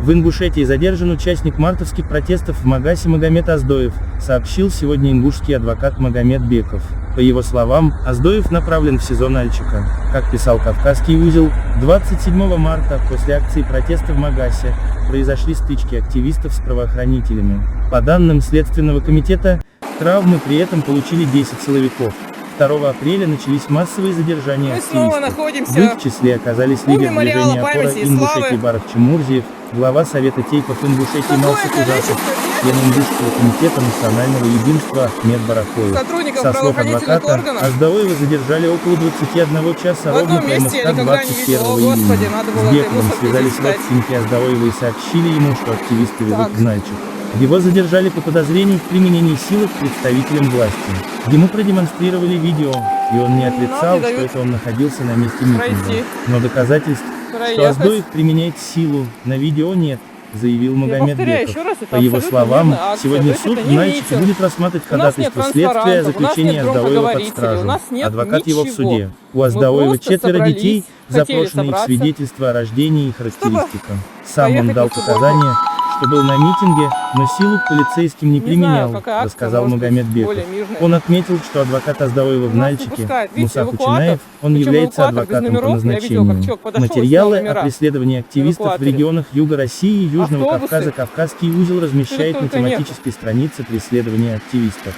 В Ингушетии задержан участник мартовских протестов в Магасе Магомед Оздоев, сообщил сегодня ингушский адвокат Магомед Беков. По его словам, Оздоев направлен в СИЗО Нальчика. Как писал Кавказский узел, 27 марта, после акции протеста в Магасе, произошли стычки активистов с правоохранителями. По данным Следственного комитета, травмы при этом получили 10 силовиков. 2 апреля начались массовые задержания активистов. В их числе оказались лидер движения «Опора» Ингушетии Барах Чемурзиев, глава Совета Тейпов Ингушетии Малсик Ужасов, член Ингушского комитета национального единства Ахмед Баракоев. Со слов адвоката, Оздоева задержали около 21 часа ровно по МСК 21 июня. С Бековым связались родственники Оздоева и сообщили ему, что активисты ведут в Нальчик. Его задержали по подозрению в применении силы к представителям власти. Ему продемонстрировали видео, и он не отрицал, что это он находился на месте митинга. Но доказательств, что Оздоев применяет силу, на видео нет, заявил Магомед Беков. По его словам, сегодня суд в Нальчике будет рассматривать ходатайство следствия о заключении Оздоева под стражу. Адвокат его в суде. У Оздоева 4 детей, запрошены их свидетельства о рождении и характеристикам. Сам он дал показания, что был на митинге, но силу к полицейским не применял, рассказал Магомед Беков. Он отметил, что адвокат Оздоева в Нальчике, Муса Хучинаев, он является адвокатом по назначению. Материалы о преследовании активистов в регионах Юга России и Южного Кавказа Кавказский узел размещает на тематической странице преследования активистов.